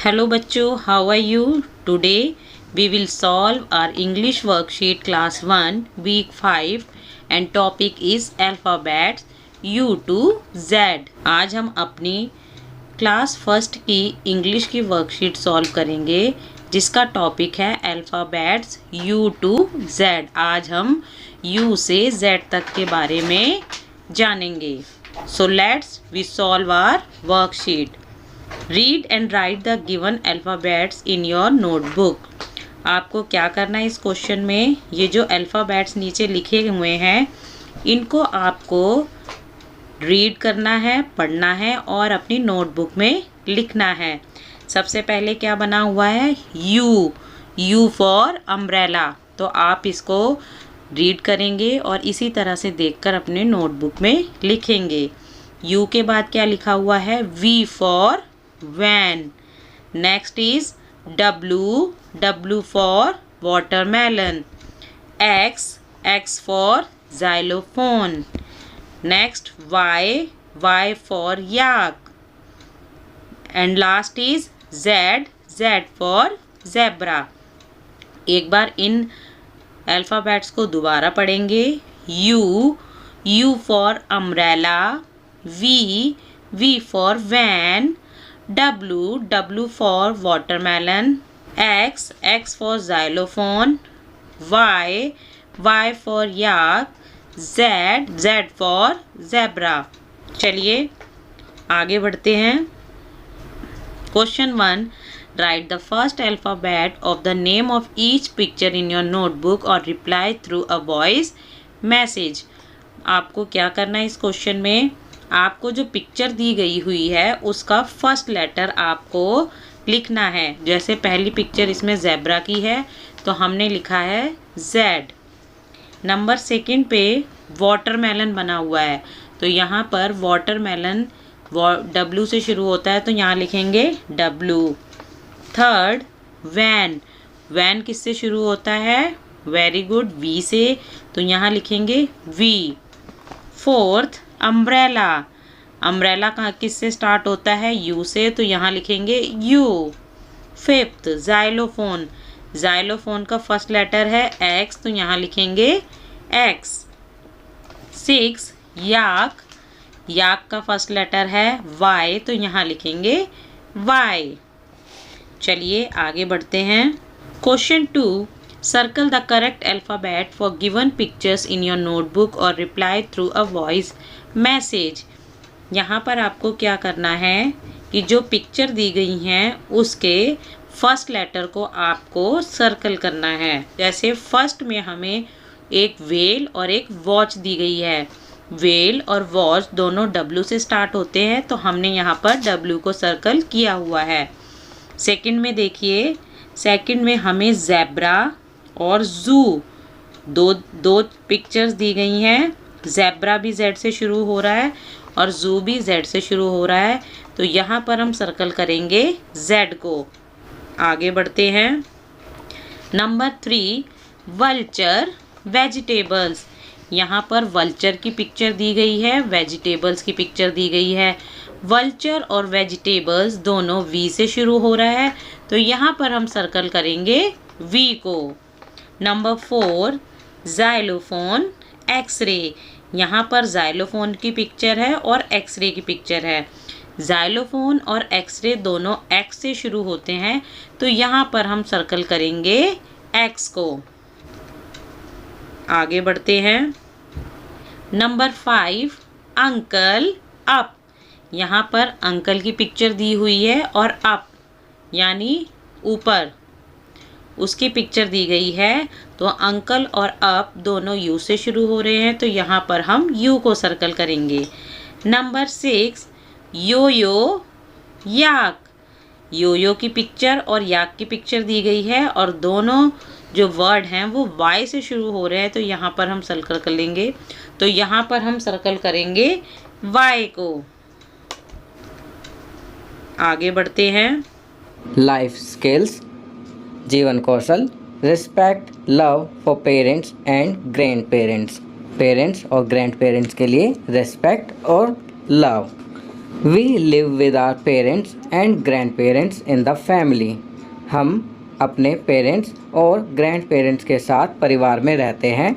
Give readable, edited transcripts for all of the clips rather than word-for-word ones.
Hello बच्चों, how are you? Today we will solve our English worksheet class 1 week 5 and topic is alphabets U to Z। आज हम अपनी class first की English की worksheet solve करेंगे जिसका topic है अल्फ़ाबेट्स U to Z। आज हम U से Z तक के बारे में जानेंगे। So let's we solve our worksheet। Read and right the given alphabets in your notebook. आपको क्या करना है इस क्वेश्चन में, ये जो अल्फ़ाबेट्स नीचे लिखे हुए हैं इनको आपको रीड करना है, पढ़ना है और अपनी नोटबुक में लिखना है। सबसे पहले क्या बना हुआ है, यू फॉर अम्ब्रेला। तो आप इसको रीड करेंगे और इसी तरह से देखकर अपने नोटबुक में लिखेंगे। यू के बाद क्या लिखा हुआ है, V for van। next is W for watermelon। X for xylophone। next Y for yak। and last is Z for zebra। एक बार इन अल्फ़ाबेट्स को दोबारा पढ़ेंगे। U for umbrella। V for van। W for watermelon। X for xylophone। Y for yak। Z for zebra। चलिए आगे बढ़ते हैं। Question 1, write the first alphabet of the name of each picture in your notebook और reply through a voice message. आपको क्या करना है इस क्वेश्चन में, आपको जो पिक्चर दी गई हुई है उसका फर्स्ट लेटर आपको लिखना है। जैसे पहली पिक्चर इसमें ज़ेब्रा की है तो हमने लिखा है Z। नंबर सेकंड पे वाटरमेलन बना हुआ है तो यहाँ पर वाटरमेलन W से शुरू होता है तो यहाँ लिखेंगे W। थर्ड वैन किससे शुरू होता है, वेरी गुड, V से, तो यहाँ लिखेंगे V। फोर्थ अम्ब्रेला का किससे स्टार्ट होता है, U से, तो यहाँ लिखेंगे U। फिफ्थ जाइलोफोन का फर्स्ट लेटर है X तो यहाँ लिखेंगे X। सिक्स याक का फर्स्ट लेटर है Y तो यहाँ लिखेंगे Y। चलिए आगे बढ़ते हैं। Question 2, circle the correct alphabet for given pictures in your notebook और reply through a voice message. यहाँ पर आपको क्या करना है कि जो पिक्चर दी गई हैं उसके फर्स्ट लेटर को आपको सर्कल करना है। जैसे फर्स्ट में हमें एक वेल और एक वॉच दी गई है। वेल और वॉच दोनों W से स्टार्ट होते हैं तो हमने यहाँ पर W को सर्कल किया हुआ है। सेकंड में देखिए, सेकंड में हमें ज़ेब्रा और ज़ू दो पिक्चर्स दी गई हैं। ज़ेब्रा भी Z से शुरू हो रहा है और ज़ू भी Z से शुरू हो रहा है तो यहाँ पर हम सर्कल करेंगे Z को। आगे बढ़ते हैं। Number 3, vulture vegetables. यहाँ पर वल्चर की पिक्चर दी गई है, वेजिटेबल्स की पिक्चर दी गई है। वल्चर और वेजिटेबल्स दोनों V से शुरू हो रहा है तो यहाँ पर हम सर्कल करेंगे V को। Number 4, xylophone x-ray. यहाँ पर ज़ाइलोफोन की पिक्चर है और एक्सरे की पिक्चर है। ज़ाइलोफोन और एक्सरे दोनों X से शुरू होते हैं तो यहाँ पर हम सर्कल करेंगे X को। आगे बढ़ते हैं। Number 5, uncle up. यहाँ पर अंकल की पिक्चर दी हुई है और अप यानी ऊपर उसकी पिक्चर दी गई है तो अंकल और अप दोनों U से शुरू हो रहे हैं तो यहाँ पर हम U को सर्कल करेंगे। नंबर 6, योयो की पिक्चर और याक की पिक्चर दी गई है और दोनों जो वर्ड हैं वो Y से शुरू हो रहे हैं तो यहाँ पर हम सर्कल कर लेंगे। तो यहाँ पर हम सर्कल करेंगे Y को। आगे बढ़ते हैं। लाइफ स्किल्स, जीवन कौशल, respect, love for parents and grandparents. Parents और ग्रैंड पेरेंट्स के लिए रिस्पेक्ट और love. We live with our parents and grandparents in the family. हम अपने पेरेंट्स और ग्रैंड पेरेंट्स के साथ परिवार में रहते हैं।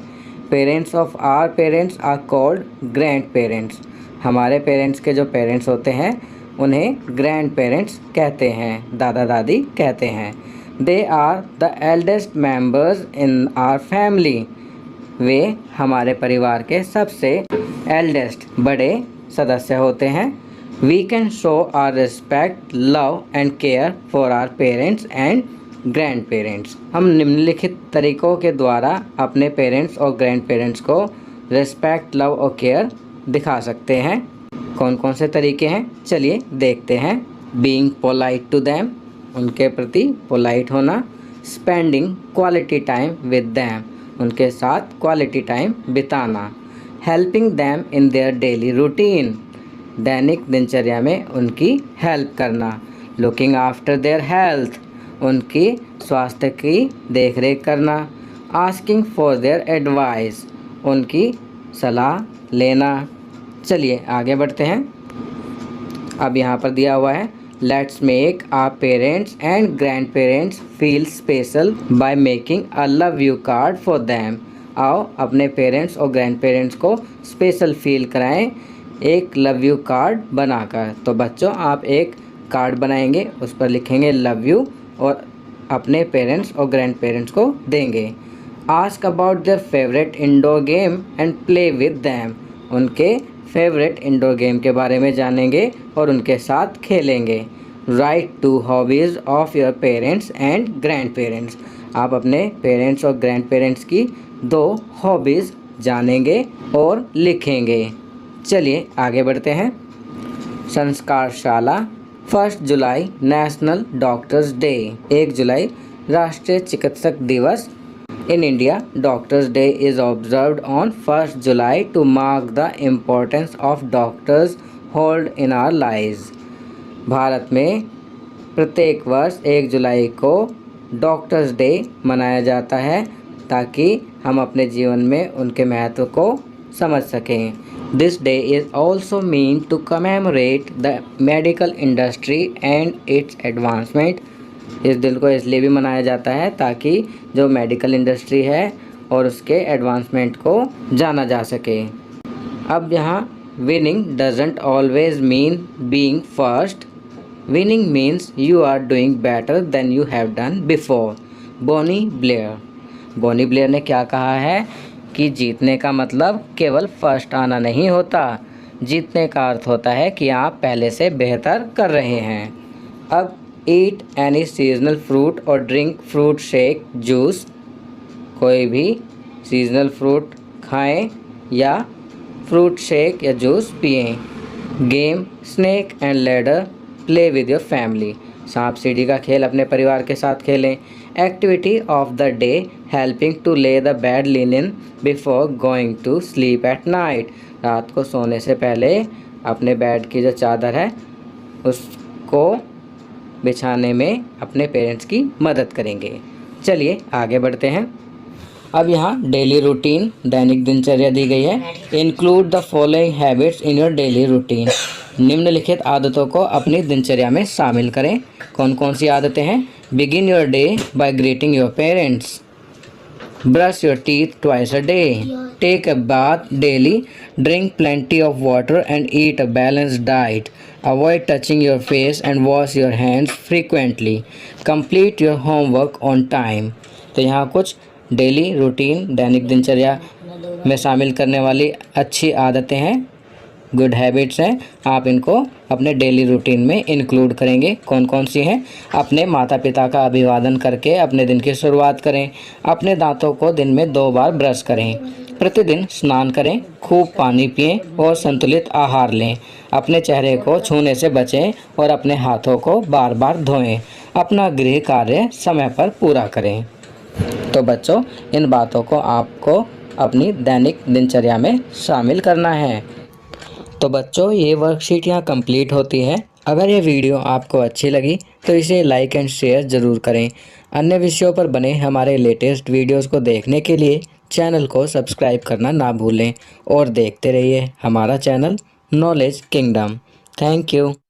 Parents of our parents are called grandparents. हमारे पेरेंट्स के जो पेरेंट्स होते हैं उन्हें ग्रैंड पेरेंट्स कहते हैं, दादा दादी कहते हैं। They are the eldest members in our family. वे हमारे परिवार के सबसे एल्डेस्ट बड़े सदस्य होते हैं। We can show our respect, love and care for our parents and grandparents. हम निम्नलिखित तरीकों के द्वारा अपने पेरेंट्स और ग्रैंड पेरेंट्स को रिस्पेक्ट, लव और केयर दिखा सकते हैं। कौन कौन से तरीके हैं चलिए देखते हैं। बीइंग पोलाइट टू देम, उनके प्रति पोलाइट होना। Spending quality time with them, उनके साथ क्वालिटी टाइम बिताना। Helping them in their daily routine, दैनिक दिनचर्या में उनकी हेल्प करना। लुकिंग आफ्टर देयर हेल्थ, उनकी स्वास्थ्य की देखरेख करना। आस्किंग फॉर देयर एडवाइस, उनकी सलाह लेना। चलिए आगे बढ़ते हैं। अब यहाँ पर दिया हुआ है, let's make our parents and grandparents feel special by making a love you card for them. आओ अपने पेरेंट्स और ग्रैंड पेरेंट्स को स्पेशल फील कराएं एक लव यू कार्ड बनाकर। तो बच्चों आप एक कार्ड बनाएंगे, उस पर लिखेंगे लव यू और अपने पेरेंट्स और ग्रैंड पेरेंट्स को देंगे। Ask about their favourite indoor game and play with them, उनके फेवरेट इंडोर गेम के बारे में जानेंगे और उनके साथ खेलेंगे। Write to hobbies of your parents and grandparents, आप अपने पेरेंट्स और ग्रैंड पेरेंट्स की 2 हॉबीज़ जानेंगे और लिखेंगे। चलिए आगे बढ़ते हैं। संस्कारशाला। 1 जुलाई नेशनल डॉक्टर्स डे, 1 जुलाई राष्ट्रीय चिकित्सक दिवस। In India, Doctors' Day is observed on 1st July to mark the importance of doctors hold in our lives. Bharat में प्रत्येक वर्ष 1 जुलाई को डॉक्टर्स डे मनाया जाता है ताकि हम अपने जीवन में उनके महत्व को समझ सकें। This day is also meant to commemorate the medical industry and its advancement. इस दिन को इसलिए भी मनाया जाता है ताकि जो मेडिकल इंडस्ट्री है और उसके एडवांसमेंट को जाना जा सके। अब यहाँ winning doesn't always mean being first, winning means you are doing better than you have done before. Bonnie Blair, Bonnie Blair ने क्या कहा है कि जीतने का मतलब केवल फर्स्ट आना नहीं होता, जीतने का अर्थ होता है कि आप पहले से बेहतर कर रहे हैं। अब ईट एनी सीजनल फ्रूट और ड्रिंक फ्रूट शेक जूस, कोई भी सीजनल फ्रूट खाएं या फ्रूट शेक या जूस पिएं। Game snake and ladder play with your family, सांप सीढ़ी का खेल अपने परिवार के साथ खेलें। Activity of the day helping to lay the bed linen before going to sleep at night, रात को सोने से पहले अपने बेड की जो चादर है उसको बिछाने में अपने पेरेंट्स की मदद करेंगे। चलिए आगे बढ़ते हैं। अब यहाँ डेली रूटीन, दैनिक दिनचर्या दी गई है। Include the following habits in your daily routine, निम्नलिखित आदतों को अपनी दिनचर्या में शामिल करें। कौन कौन सी आदतें हैं? Begin your day by greeting your parents, brush your teeth twice a day, take a bath daily, drink plenty of water and eat a balanced diet, avoid touching your face and wash your hands frequently, complete your homework on time। तो यहाँ कुछ daily routine, दैनिक दिनचर्या में शामिल करने वाली अच्छी आदतें हैं, गुड हैबिट्स हैं। आप इनको अपने डेली रूटीन में इंक्लूड करेंगे। कौन कौन सी हैं? अपने माता पिता का अभिवादन करके अपने दिन की शुरुआत करें, अपने दांतों को दिन में 2 बार ब्रश करें, प्रतिदिन स्नान करें, खूब पानी पिएं और संतुलित आहार लें, अपने चेहरे को छूने से बचें और अपने हाथों को बार बार धोएं, अपना गृह कार्य समय पर पूरा करें। तो बच्चों इन बातों को आपको अपनी दैनिक दिनचर्या में शामिल करना है। तो बच्चों ये वर्कशीट यहाँ कंप्लीट होती है। अगर ये वीडियो आपको अच्छी लगी तो इसे लाइक एंड शेयर ज़रूर करें। अन्य विषयों पर बने हमारे लेटेस्ट वीडियोस को देखने के लिए चैनल को सब्सक्राइब करना ना भूलें और देखते रहिए हमारा channel knowledge kingdom. Thank you.